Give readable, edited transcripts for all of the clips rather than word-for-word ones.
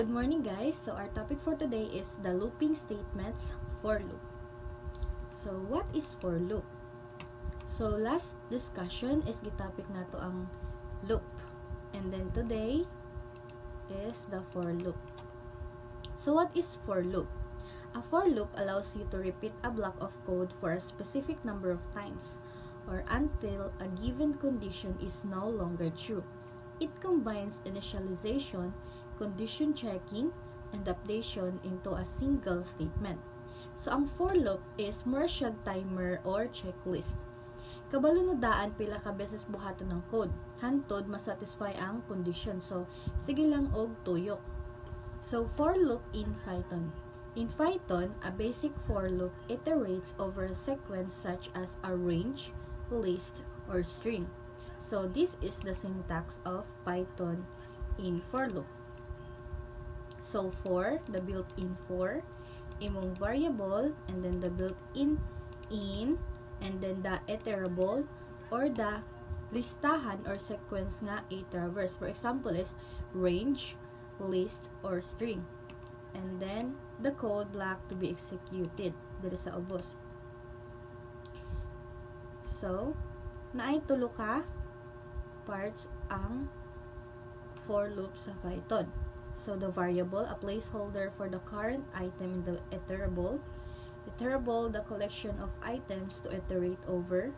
Good morning guys. So our topic for today is the looping statements for loop. So what is for loop? So last discussion is gitopic nato ang loop. And then today is the for loop. So what is for loop? A for loop allows you to repeat a block of code for a specific number of times or until a given condition is no longer true. It combines initialization, condition checking, and updation into a single statement. So, ang for loop is more siya timer or checklist. Kabalo na daan pila ka beses buhaton ng code. Hantod masatisfy ang condition. So, sige lang og tuyok. So, for loop in Python. In Python, a basic for loop iterates over a sequence such as a range, list, or string. So, this is the syntax of Python in for loop. So, for, the built-in for, imong variable, and then the built-in in, and then the iterable, or the listahan or sequence nga i-traverse. For example is range, list, or string. And then, the code block to be executed. Dito sa ubos. So, naay tulo ka parts ang for loop sa Python. So, the variable, a placeholder for the current item in the iterable. Iterable, the collection of items to iterate over.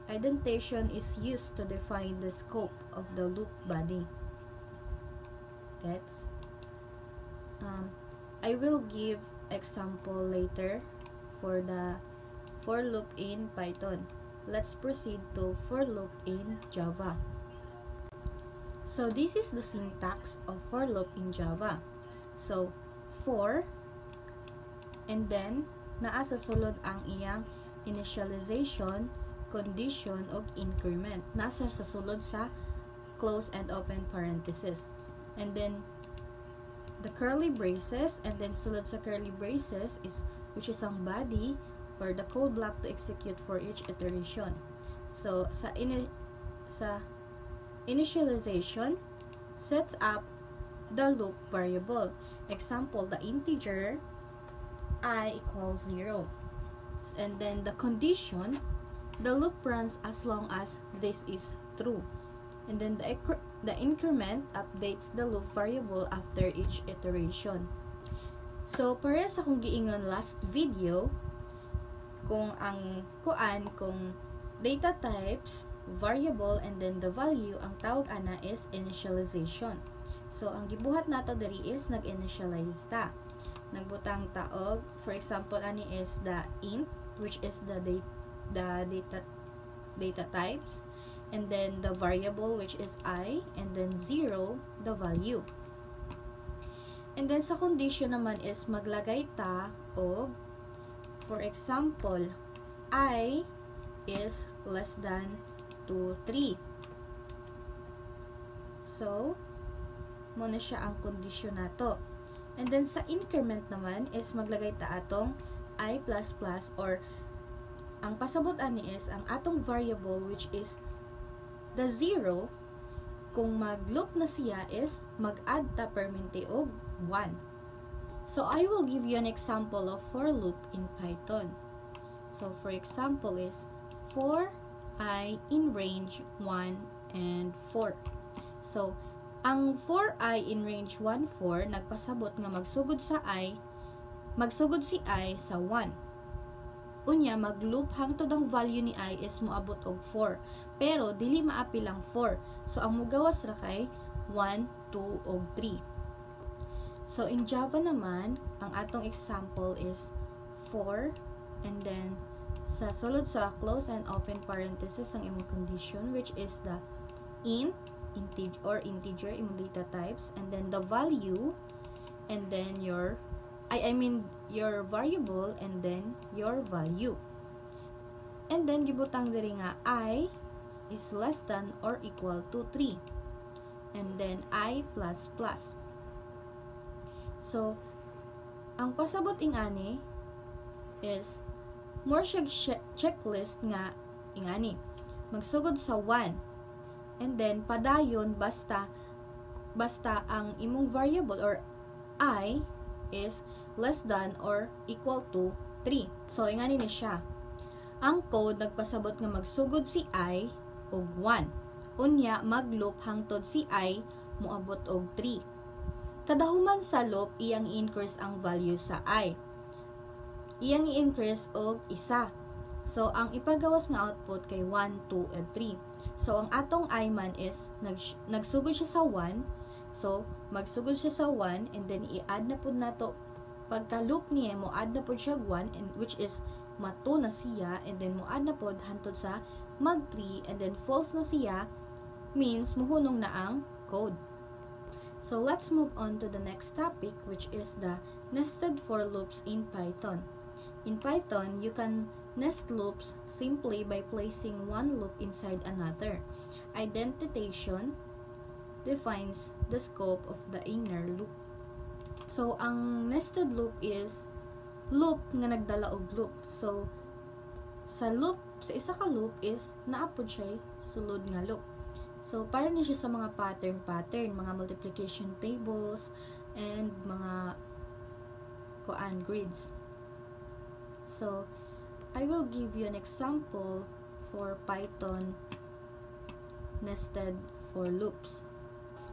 Indentation is used to define the scope of the loop body. That's I will give example later for the for loop in Python. Let's proceed to for loop in Java. So, this is the syntax of for loop in Java. So, for, and then, naa sa sulod ang iyang initialization, condition, o increment. Nasa sa sulod sa close and open parenthesis. And then, the curly braces, and then sulod sa curly braces, is which is ang body, or the code block to execute for each iteration. So, sa initialization sets up the loop variable. Example, the integer I equals 0. And then the condition, the loop runs as long as this is true. And then the increment updates the loop variable after each iteration. So, para sa kung giingon last video, kung data types, variable, and then the value, ang tawag ana is initialization. So, ang gibuhat nato diri is nag-initialize ta. Nagbutang taog, for example, ani is the int, which is the data types, and then the variable, which is I, and then 0, the value. And then sa condition naman is maglagay ta og, for example, I is less than 2, 3. So, muna siya ang kondisyon nato. And then, sa increment naman is maglagay ta atong I++ or ang pasabot ani is ang atong variable which is the 0, kung mag-loop na siya is mag-add ta permente og 1. So, I will give you an example of for loop in Python. So, for example is for I in range 1 and 4. So, ang for I in range 1, 4, nagpasabot nga magsugod si I sa 1. Unya, mag-loop hangtod ang value ni I is moabot og 4. Pero, dili maapil ang 4. So, ang mugawas ra kay 1, 2, og 3. So, in Java naman, ang atong example is 4, and then, sa sulod sa close and open parenthesis ang imong condition, which is the integer imong data types, and then the value, and then your variable, and then your value. And then gibutang diri nga I is less than or equal to 3, and then I++. So, ang pasabot ingani is more siya checklist nga ingani. Magsugod sa 1. And then, padayon basta ang imong variable or I is less than or equal to 3. So, yung ni siya. Ang code nagpasabot nga magsugod si I og 1. Unya, mag-loop hangtod si I moabot og 3. Kadahuman sa loop, iyang i-increase ang value sa I. Iyang i-increase og isa. So, ang ipagawas nga output kay 1, 2, and 3. So, ang atong I man is, nagsugod siya sa 1. So, magsugod siya sa 1, and then i-add na po na to. Pagka loop niya, mo add na po siya 1, and which is, ma-2 na siya, and then mo add na po, hantod sa mag-3, and then false na siya, means, muhunong na ang code. So, let's move on to the next topic, which is the nested for loops in Python. In Python, you can nest loops simply by placing one loop inside another. Identification defines the scope of the inner loop. So, ang nested loop is loop nga nagdala og loop. So, sa isa ka loop is naapod siya sulod nga loop. So, para ni siya sa mga pattern, mga multiplication tables, and mga grids. So, I will give you an example for Python nested for loops.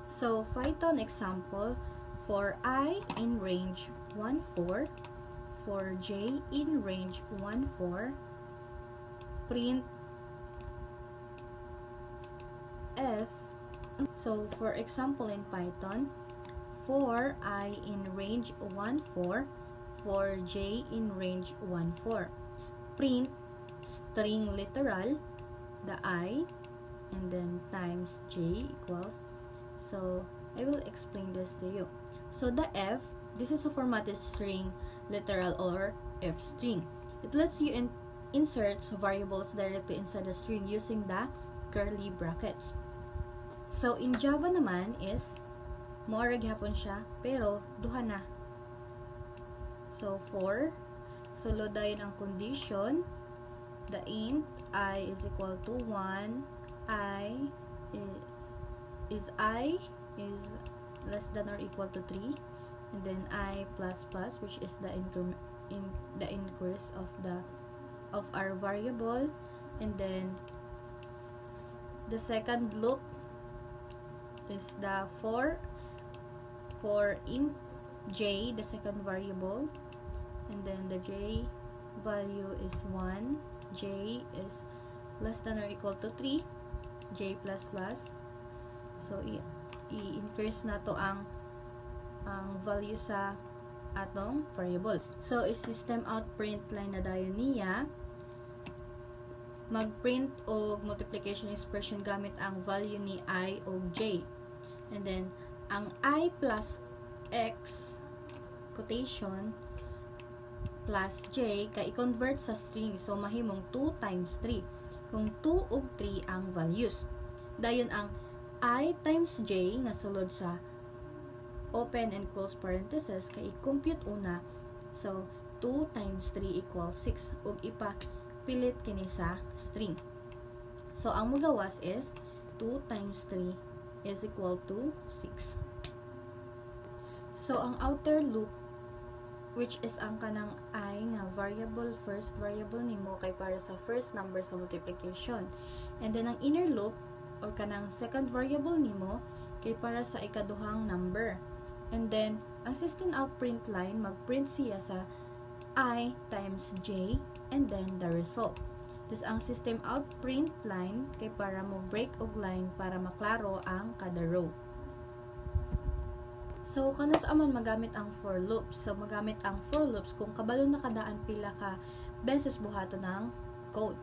So, Python example, for I in range 1, 4, for J in range 1, 4, print F. So, for example in Python, for I in range 1, 4, for J in range 1, 4. Print string literal, the I, and then times J equals. So, I will explain this to you. So, the F, this is a formatted string literal or F string. It lets you insert variables directly inside the string using the curly brackets. So, in Java naman is, moara gihapon siya, pero duha na. So, for, sulod dayon ang condition, the int I is equal to 1, I is less than or equal to 3, and then I plus plus, which is the increase of our variable, and then the second loop is the for int J, the second variable, and then the J value is 1, J is less than or equal to 3, J plus plus. So, i-increase na to ang value sa atong variable. So, is-system out print line na dayon niya. Mag-print og multiplication expression gamit ang value ni I o J. And then, ang I plus X quotation plus J kay i-convert sa string. So, mahimong 2 times 3. Kung 2 ug 3 ang values. Dayon ang I times J nga sulod sa open and close parenthesis kay i-compute una. So, 2 times 3 equals 6. Ug ipapilit kini sa string. So, ang magawas is 2 times 3 is equal to 6. So, ang outer loop, which is ang kanang I nga variable, first variable nimo kay para sa first number sa multiplication. And then, ang inner loop, or kanang second variable nimo, kay para sa ikaduhang number. And then, ang system out print line, mag-print siya sa I times J, and then the result. This ang system out print line, kay para mo break og line para maklaro ang kada row. So, kanos aman magamit ang for loops. So, magamit ang for loops kung kabalo na kadaan pila ka beses buhato ng code.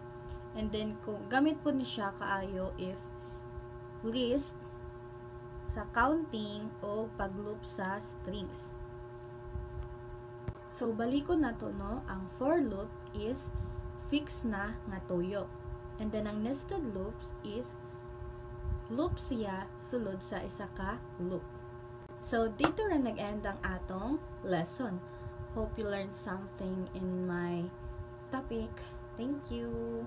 And then, kung gamit po ni siya kaayo if list sa counting o pag-loop sa strings. So, balikon na to, no? Ang for loop is fixed na nga tuyo. And then, ang nested loops is loop siya sulod sa isa ka loop. So, dito rin nag-end ang atong lesson. Hope you learned something in my topic. Thank you!